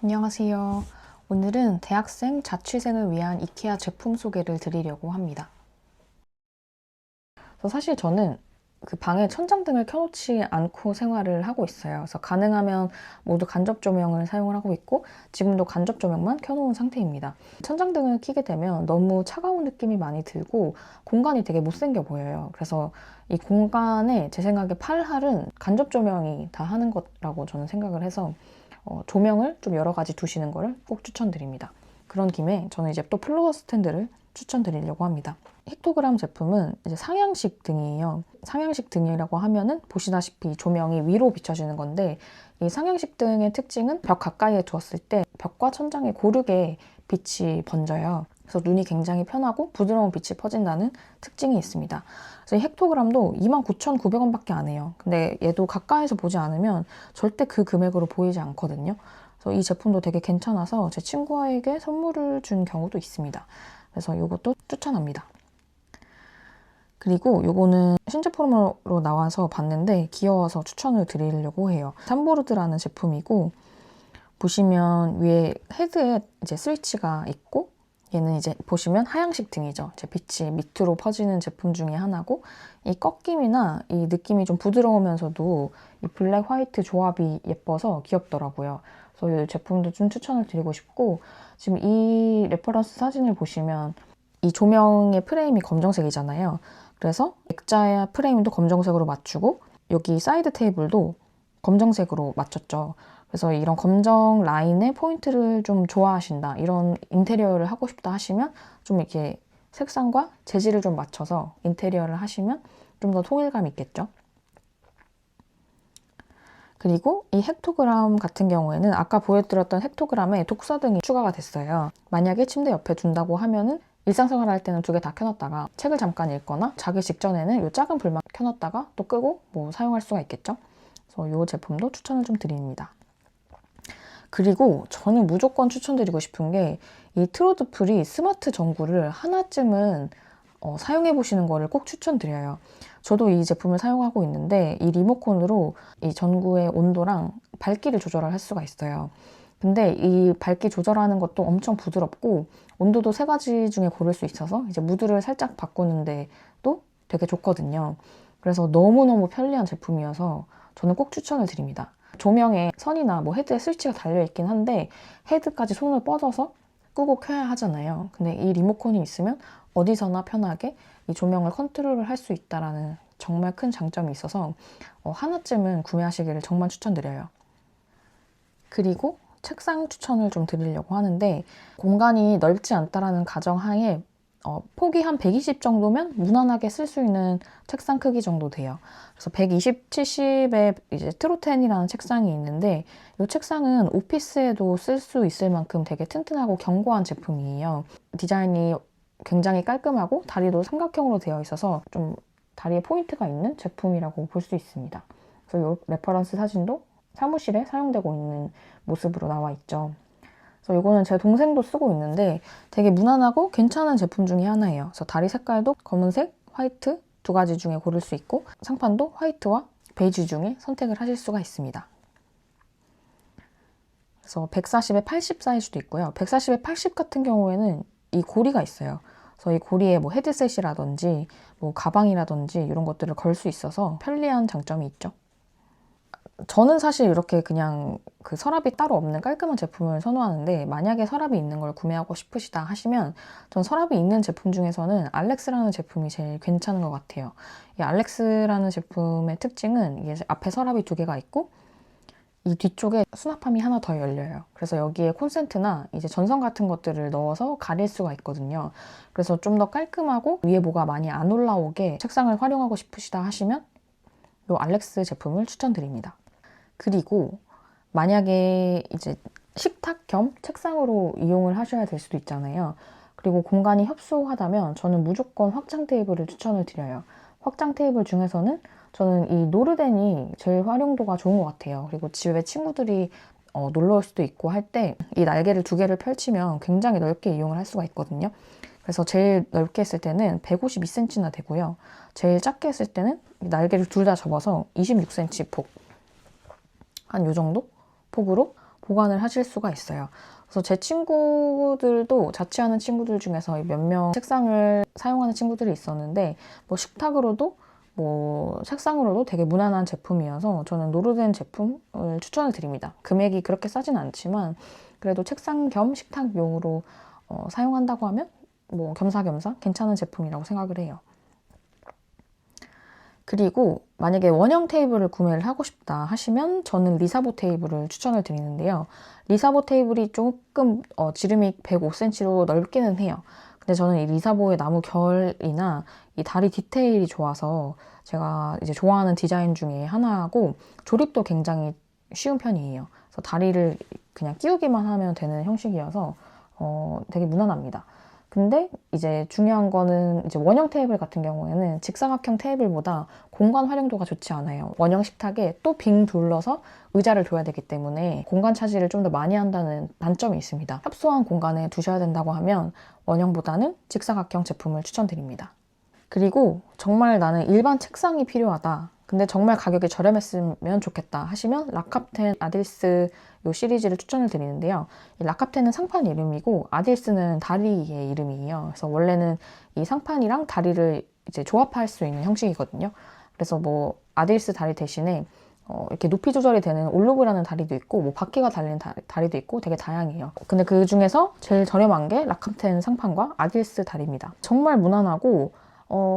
안녕하세요. 오늘은 대학생, 자취생을 위한 이케아 제품 소개를 드리려고 합니다. 사실 저는 그 방에 천장등을 켜놓지 않고 생활을 하고 있어요. 그래서 가능하면 모두 간접 조명을 사용을 하고 있고 지금도 간접 조명만 켜놓은 상태입니다. 천장등을 켜게 되면 너무 차가운 느낌이 많이 들고 공간이 되게 못생겨 보여요. 그래서 이 공간에 제 생각에 팔할은 간접 조명이 다 하는 거라고 저는 생각을 해서 조명을 좀 여러 가지 두시는 거를 꼭 추천드립니다. 그런 김에 저는 이제 또 플로어 스탠드를 추천드리려고 합니다. 헥토그람 제품은 이제 상향식 등이에요. 상향식 등이라고 하면은 보시다시피 조명이 위로 비춰지는 건데 이 상향식 등의 특징은 벽 가까이에 두었을 때 벽과 천장에 고르게 빛이 번져요. 그래서 눈이 굉장히 편하고 부드러운 빛이 퍼진다는 특징이 있습니다. 그래서 이 헥토그람도 29,900원밖에 안 해요. 근데 얘도 가까이서 보지 않으면 절대 그 금액으로 보이지 않거든요. 그래서 이 제품도 되게 괜찮아서 제 친구에게 선물을 준 경우도 있습니다. 그래서 이것도 추천합니다. 그리고 요거는 신제품으로 나와서 봤는데 귀여워서 추천을 드리려고 해요. 삼보르드라는 제품이고 보시면 위에 헤드에 이제 스위치가 있고 얘는 이제 보시면 하향식 등이죠. 제 빛이 밑으로 퍼지는 제품 중에 하나고 이 꺾임이나 이 느낌이 좀 부드러우면서도 이 블랙 화이트 조합이 예뻐서 귀엽더라고요. 그래서 이 제품도 좀 추천을 드리고 싶고 지금 이 레퍼런스 사진을 보시면 이 조명의 프레임이 검정색이잖아요. 그래서 액자의 프레임도 검정색으로 맞추고 여기 사이드 테이블도 검정색으로 맞췄죠. 그래서 이런 검정 라인의 포인트를 좀 좋아하신다, 이런 인테리어를 하고 싶다 하시면 좀 이렇게 색상과 재질을 좀 맞춰서 인테리어를 하시면 좀 더 통일감 있겠죠. 그리고 이 헥토그람 같은 경우에는 아까 보여드렸던 헥토그람에 독서등이 추가가 됐어요. 만약에 침대 옆에 둔다고 하면은 일상생활 할 때는 두 개 다 켜놨다가 책을 잠깐 읽거나 자기 직전에는 이 작은 불만 켜놨다가 또 끄고 뭐 사용할 수가 있겠죠. 그래서 이 제품도 추천을 좀 드립니다. 그리고 저는 무조건 추천드리고 싶은 게 이 트로드풀이 스마트 전구를 하나쯤은 사용해 보시는 거를 꼭 추천드려요. 저도 이 제품을 사용하고 있는데 이 리모컨으로 이 전구의 온도랑 밝기를 조절을 할 수가 있어요. 근데 이 밝기 조절하는 것도 엄청 부드럽고 온도도 세 가지 중에 고를 수 있어서 이제 무드를 살짝 바꾸는데도 되게 좋거든요. 그래서 너무너무 편리한 제품이어서 저는 꼭 추천을 드립니다. 조명에 선이나 뭐 헤드에 스위치가 달려있긴 한데 헤드까지 손을 뻗어서 끄고 켜야 하잖아요. 근데 이 리모컨이 있으면 어디서나 편하게 이 조명을 컨트롤을 할 수 있다는 정말 큰 장점이 있어서 하나쯤은 구매하시기를 정말 추천드려요. 그리고 책상 추천을 좀 드리려고 하는데 공간이 넓지 않다라는 가정하에 폭이 한 120 정도면 무난하게 쓸 수 있는 책상 크기 정도 돼요. 그래서 120, 70에 이제 트로10이라는 책상이 있는데 이 책상은 오피스에도 쓸 수 있을 만큼 되게 튼튼하고 견고한 제품이에요. 디자인이 굉장히 깔끔하고 다리도 삼각형으로 되어 있어서 좀 다리에 포인트가 있는 제품이라고 볼 수 있습니다. 그래서 이 레퍼런스 사진도 사무실에 사용되고 있는 모습으로 나와 있죠. 그래서 이거는 제 동생도 쓰고 있는데 되게 무난하고 괜찮은 제품 중에 하나예요. 그래서 다리 색깔도 검은색, 화이트 두 가지 중에 고를 수 있고 상판도 화이트와 베이지 중에 선택을 하실 수가 있습니다. 그래서 140에 80 사이즈도 있고요. 140에 80 같은 경우에는 이 고리가 있어요. 그래서 이 고리에 뭐 헤드셋이라든지 뭐 가방이라든지 이런 것들을 걸 수 있어서 편리한 장점이 있죠. 저는 사실 이렇게 그냥 그 서랍이 따로 없는 깔끔한 제품을 선호하는데 만약에 서랍이 있는 걸 구매하고 싶으시다 하시면 전 서랍이 있는 제품 중에서는 알렉스라는 제품이 제일 괜찮은 것 같아요. 이 알렉스라는 제품의 특징은 이게 앞에 서랍이 두 개가 있고 이 뒤쪽에 수납함이 하나 더 열려요. 그래서 여기에 콘센트나 이제 전선 같은 것들을 넣어서 가릴 수가 있거든요. 그래서 좀 더 깔끔하고 위에 뭐가 많이 안 올라오게 책상을 활용하고 싶으시다 하시면 이 알렉스 제품을 추천드립니다. 그리고 만약에 이제 식탁 겸 책상으로 이용을 하셔야 될 수도 있잖아요. 그리고 공간이 협소하다면 저는 무조건 확장 테이블을 추천을 드려요. 확장 테이블 중에서는 저는 이 노르덴이 제일 활용도가 좋은 것 같아요. 그리고 집에 친구들이 놀러 올 수도 있고 할 때 이 날개를 두 개를 펼치면 굉장히 넓게 이용을 할 수가 있거든요. 그래서 제일 넓게 했을 때는 152cm나 되고요. 제일 작게 했을 때는 날개를 둘 다 접어서 26cm 폭, 한 요 정도 폭으로 보관을 하실 수가 있어요. 그래서 제 친구들도 자취하는 친구들 중에서 몇 명 책상을 사용하는 친구들이 있었는데 뭐 식탁으로도 뭐 책상으로도 되게 무난한 제품이어서 저는 노르덴 제품을 추천을 드립니다. 금액이 그렇게 싸진 않지만 그래도 책상 겸 식탁용으로 사용한다고 하면 뭐 겸사겸사 괜찮은 제품이라고 생각을 해요. 그리고 만약에 원형 테이블을 구매를 하고 싶다 하시면 저는 리사보 테이블을 추천을 드리는데요. 리사보 테이블이 조금 지름이 105cm로 넓기는 해요. 근데 저는 이 리사보의 나무 결이나 이 다리 디테일이 좋아서 제가 이제 좋아하는 디자인 중에 하나고 조립도 굉장히 쉬운 편이에요. 그래서 다리를 그냥 끼우기만 하면 되는 형식이어서 되게 무난합니다. 근데 이제 중요한 거는 이제 원형 테이블 같은 경우에는 직사각형 테이블보다 공간 활용도가 좋지 않아요. 원형 식탁에 또 빙 둘러서 의자를 둬야 되기 때문에 공간 차지를 좀 더 많이 한다는 단점이 있습니다. 협소한 공간에 두셔야 된다고 하면 원형보다는 직사각형 제품을 추천드립니다. 그리고 정말 나는 일반 책상이 필요하다. 근데 정말 가격이 저렴했으면 좋겠다 하시면 라캅텐 아딜스 요 시리즈를 추천을 드리는데요. 이 라캅텐은 상판 이름이고 아딜스는 다리의 이름이에요. 그래서 원래는 이 상판이랑 다리를 이제 조합할 수 있는 형식이거든요. 그래서 뭐 아딜스 다리 대신에 이렇게 높이 조절이 되는 올로브라는 다리도 있고 뭐 바퀴가 달린 다리도 있고 되게 다양해요. 근데 그 중에서 제일 저렴한 게 라캅텐 상판과 아딜스 다리입니다. 정말 무난하고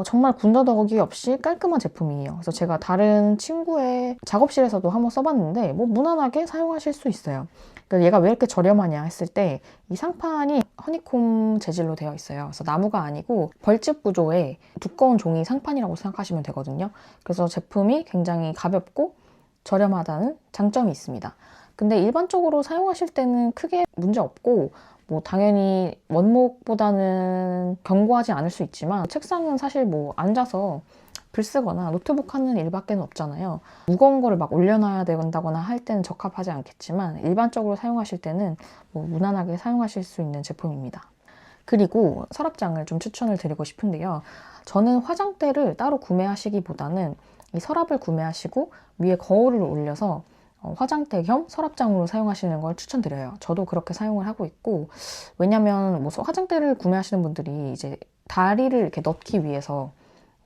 정말 군더더기 없이 깔끔한 제품이에요. 그래서 제가 다른 친구의 작업실에서도 한번 써봤는데 뭐 무난하게 사용하실 수 있어요. 그러니까 얘가 왜 이렇게 저렴하냐 했을 때 이 상판이 허니콤 재질로 되어 있어요. 그래서 나무가 아니고 벌집 구조의 두꺼운 종이 상판이라고 생각하시면 되거든요. 그래서 제품이 굉장히 가볍고 저렴하다는 장점이 있습니다. 근데 일반적으로 사용하실 때는 크게 문제 없고 뭐 당연히 원목보다는 견고하지 않을 수 있지만 책상은 사실 뭐 앉아서 글 쓰거나 노트북 하는 일밖에 없잖아요. 무거운 거를 막 올려놔야 된다거나 할 때는 적합하지 않겠지만 일반적으로 사용하실 때는 뭐 무난하게 사용하실 수 있는 제품입니다. 그리고 서랍장을 좀 추천을 드리고 싶은데요. 저는 화장대를 따로 구매하시기보다는 이 서랍을 구매하시고 위에 거울을 올려서 화장대 겸 서랍장으로 사용하시는 걸 추천드려요. 저도 그렇게 사용을 하고 있고, 왜냐면 뭐 화장대를 구매하시는 분들이 이제 다리를 이렇게 넣기 위해서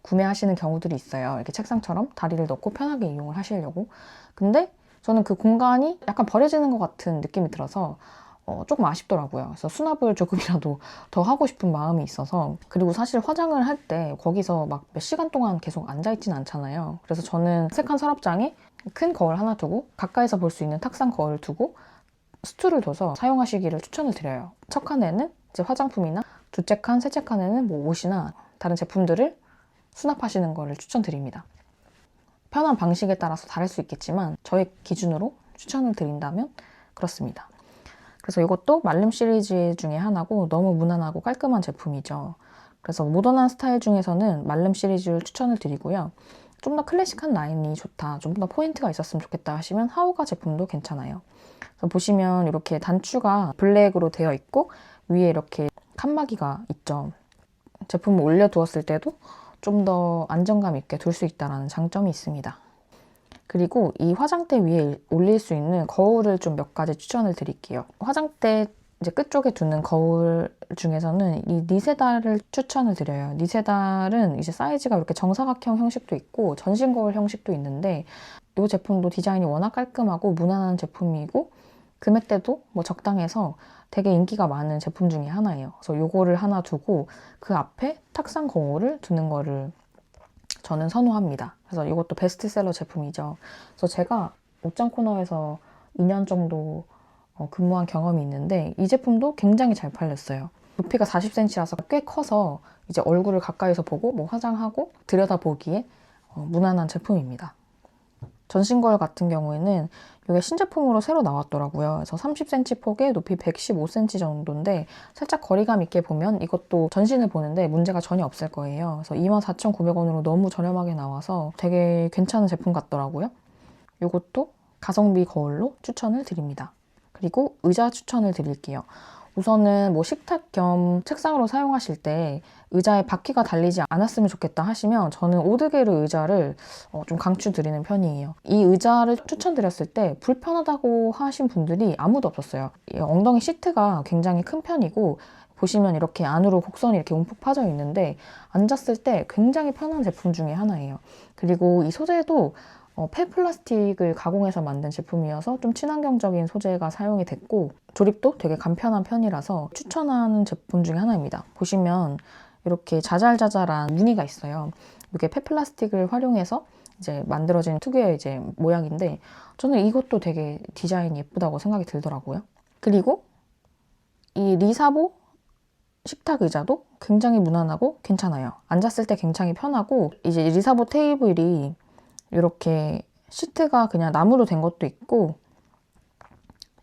구매하시는 경우들이 있어요. 이렇게 책상처럼 다리를 넣고 편하게 이용을 하시려고. 근데 저는 그 공간이 약간 버려지는 것 같은 느낌이 들어서 조금 아쉽더라고요. 그래서 수납을 조금이라도 더 하고 싶은 마음이 있어서. 그리고 사실 화장을 할 때 거기서 막 몇 시간 동안 계속 앉아있진 않잖아요. 그래서 저는 색한 서랍장에 큰 거울 하나 두고 가까이서 볼 수 있는 탁상 거울 두고 스툴을 둬서 사용하시기를 추천을 드려요. 첫 칸에는 이제 화장품이나 둘째 칸, 셋째 칸에는 뭐 옷이나 다른 제품들을 수납하시는 거를 추천드립니다. 편한 방식에 따라서 다를 수 있겠지만 저의 기준으로 추천을 드린다면 그렇습니다. 그래서 이것도 말름 시리즈 중에 하나고 너무 무난하고 깔끔한 제품이죠. 그래서 모던한 스타일 중에서는 말름 시리즈를 추천을 드리고요. 좀 더 클래식한 라인이 좋다, 좀 더 포인트가 있었으면 좋겠다 하시면 하우가 제품도 괜찮아요. 그래서 보시면 이렇게 단추가 블랙으로 되어 있고 위에 이렇게 칸막이가 있죠. 제품을 올려두었을 때도 좀 더 안정감 있게 둘 수 있다는 장점이 있습니다. 그리고 이 화장대 위에 올릴 수 있는 거울을 좀 몇 가지 추천을 드릴게요. 화장대 이제 끝쪽에 두는 거울 중에서는 이 니세달을 추천을 드려요. 니세달은 이제 사이즈가 이렇게 정사각형 형식도 있고 전신 거울 형식도 있는데 이 제품도 디자인이 워낙 깔끔하고 무난한 제품이고 금액대도 뭐 적당해서 되게 인기가 많은 제품 중에 하나예요. 그래서 요거를 하나 두고 그 앞에 탁상 거울을 두는 거를 저는 선호합니다. 그래서 이것도 베스트셀러 제품이죠. 그래서 제가 옷장 코너에서 2년 정도 근무한 경험이 있는데 이 제품도 굉장히 잘 팔렸어요. 높이가 40cm라서 꽤 커서 이제 얼굴을 가까이서 보고 뭐 화장하고 들여다보기에 무난한 제품입니다. 전신거울 같은 경우에는 이게 신제품으로 새로 나왔더라고요. 그래서 30cm 폭에 높이 115cm 정도인데 살짝 거리감 있게 보면 이것도 전신을 보는데 문제가 전혀 없을 거예요. 그래서 24,900원으로 너무 저렴하게 나와서 되게 괜찮은 제품 같더라고요. 이것도 가성비 거울로 추천을 드립니다. 그리고 의자 추천을 드릴게요. 우선은 뭐 식탁 겸 책상으로 사용하실 때 의자에 바퀴가 달리지 않았으면 좋겠다 하시면 저는 오드게르 의자를 좀 강추드리는 편이에요. 이 의자를 추천드렸을 때 불편하다고 하신 분들이 아무도 없었어요. 이 엉덩이 시트가 굉장히 큰 편이고 보시면 이렇게 안으로 곡선이 이렇게 움푹 파져 있는데 앉았을 때 굉장히 편한 제품 중에 하나예요. 그리고 이 소재도 폐플라스틱을 가공해서 만든 제품이어서 좀 친환경적인 소재가 사용이 됐고 조립도 되게 간편한 편이라서 추천하는 제품 중에 하나입니다. 보시면 이렇게 자잘자잘한 무늬가 있어요. 이게 폐플라스틱을 활용해서 이제 만들어진 특유의 이제 모양인데 저는 이것도 되게 디자인이 예쁘다고 생각이 들더라고요. 그리고 이 리사보 식탁 의자도 굉장히 무난하고 괜찮아요. 앉았을 때 굉장히 편하고 이제 리사보 테이블이 이렇게 시트가 그냥 나무로 된 것도 있고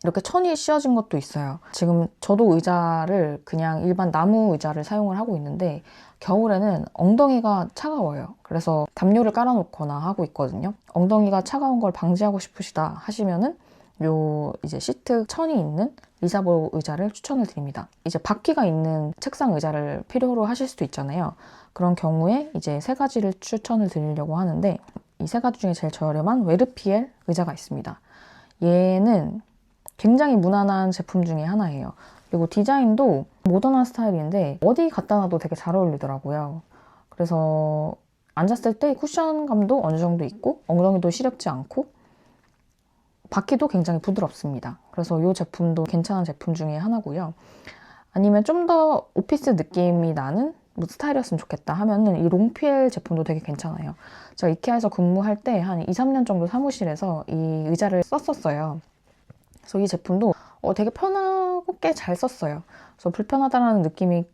이렇게 천이 씌워진 것도 있어요. 지금 저도 의자를 그냥 일반 나무 의자를 사용을 하고 있는데 겨울에는 엉덩이가 차가워요. 그래서 담요를 깔아놓거나 하고 있거든요. 엉덩이가 차가운 걸 방지하고 싶으시다 하시면은 요 이제 시트 천이 있는 리사보 의자를 추천을 드립니다. 이제 바퀴가 있는 책상 의자를 필요로 하실 수도 있잖아요. 그런 경우에 이제 세 가지를 추천을 드리려고 하는데 이 세 가지 중에 제일 저렴한 웨르피엘 의자가 있습니다. 얘는 굉장히 무난한 제품 중에 하나예요. 그리고 디자인도 모던한 스타일인데 어디 갖다 놔도 되게 잘 어울리더라고요. 그래서 앉았을 때 쿠션감도 어느 정도 있고 엉덩이도 시렵지 않고 바퀴도 굉장히 부드럽습니다. 그래서 이 제품도 괜찮은 제품 중에 하나고요. 아니면 좀 더 오피스 느낌이 나는 뭐 스타일이었으면 좋겠다 하면은 이 롱피엘 제품도 되게 괜찮아요. 제가 이케아에서 근무할 때 한 2, 3년 정도 사무실에서 이 의자를 썼었어요. 그래서 이 제품도 되게 편하고 꽤 잘 썼어요. 그래서 불편하다는 느낌이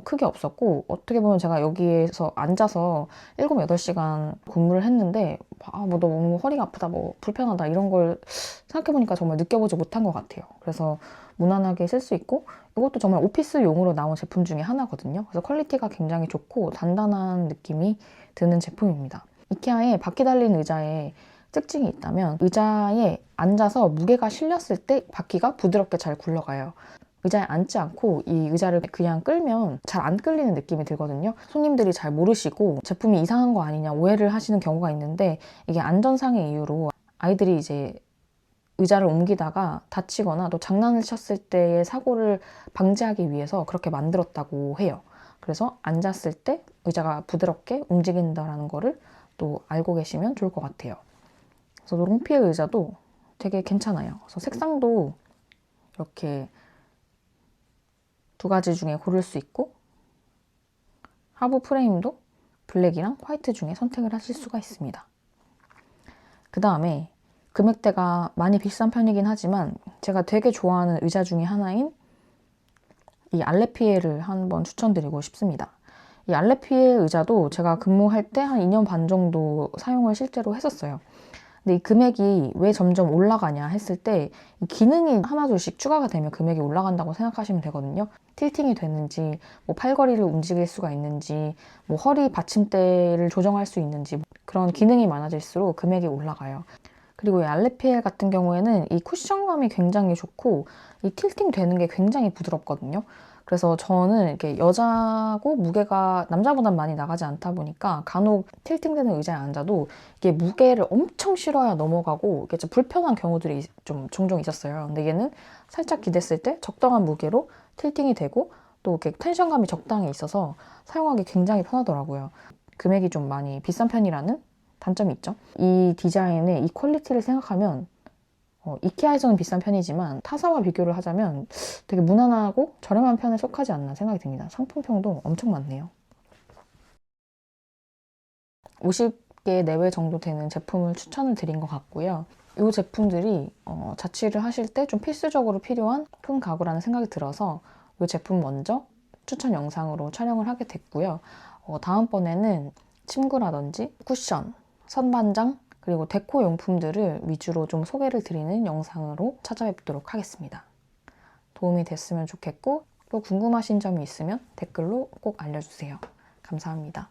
크게 없었고 어떻게 보면 제가 여기에서 앉아서 7, 8시간 근무를 했는데 뭐 너무 허리가 아프다, 뭐 불편하다 이런 걸 생각해보니까 정말 느껴보지 못한 것 같아요. 그래서 무난하게 쓸 수 있고 이것도 정말 오피스용으로 나온 제품 중에 하나거든요. 그래서 퀄리티가 굉장히 좋고 단단한 느낌이 드는 제품입니다. 이케아에 바퀴 달린 의자에 특징이 있다면 의자에 앉아서 무게가 실렸을 때 바퀴가 부드럽게 잘 굴러가요. 의자에 앉지 않고 이 의자를 그냥 끌면 잘 안 끌리는 느낌이 들거든요. 손님들이 잘 모르시고 제품이 이상한 거 아니냐 오해를 하시는 경우가 있는데 이게 안전상의 이유로 아이들이 이제 의자를 옮기다가 다치거나 또 장난을 쳤을 때의 사고를 방지하기 위해서 그렇게 만들었다고 해요. 그래서 앉았을 때 의자가 부드럽게 움직인다는 거를 또 알고 계시면 좋을 것 같아요. 그래서 롱피엘 의자도 되게 괜찮아요. 그래서 색상도 이렇게 두 가지 중에 고를 수 있고 하부 프레임도 블랙이랑 화이트 중에 선택을 하실 수가 있습니다. 그 다음에 금액대가 많이 비싼 편이긴 하지만 제가 되게 좋아하는 의자 중에 하나인 이 알레피에를 한번 추천드리고 싶습니다. 이 알레피에 의자도 제가 근무할 때 한 2년 반 정도 사용을 실제로 했었어요. 근데 이 금액이 왜 점점 올라가냐 했을 때 이 기능이 하나둘씩 추가가 되면 금액이 올라간다고 생각하시면 되거든요. 틸팅이 되는지, 뭐 팔걸이를 움직일 수가 있는지, 뭐 허리 받침대를 조정할 수 있는지 그런 기능이 많아질수록 금액이 올라가요. 그리고 이 알레피엘 같은 경우에는 이 쿠션감이 굉장히 좋고 이 틸팅 되는 게 굉장히 부드럽거든요. 그래서 저는 이렇게 여자고 무게가 남자보단 많이 나가지 않다 보니까 간혹 틸팅되는 의자에 앉아도 이게 무게를 엄청 실어야 넘어가고 이게 좀 불편한 경우들이 좀 종종 있었어요. 근데 얘는 살짝 기댔을 때 적당한 무게로 틸팅이 되고 또 이렇게 텐션감이 적당히 있어서 사용하기 굉장히 편하더라고요. 금액이 좀 많이 비싼 편이라는 단점이 있죠. 이 디자인의 이 퀄리티를 생각하면 이케아에서는 비싼 편이지만 타사와 비교를 하자면 되게 무난하고 저렴한 편에 속하지 않나 생각이 듭니다. 상품평도 엄청 많네요. 50개 내외 정도 되는 제품을 추천을 드린 것 같고요. 이 제품들이 자취를 하실 때 좀 필수적으로 필요한 큰 가구라는 생각이 들어서 이 제품 먼저 추천 영상으로 촬영을 하게 됐고요. 다음번에는 침구라든지 쿠션, 선반장, 그리고 데코 용품들을 위주로 좀 소개를 드리는 영상으로 찾아뵙도록 하겠습니다. 도움이 됐으면 좋겠고 또 궁금하신 점이 있으면 댓글로 꼭 알려주세요. 감사합니다.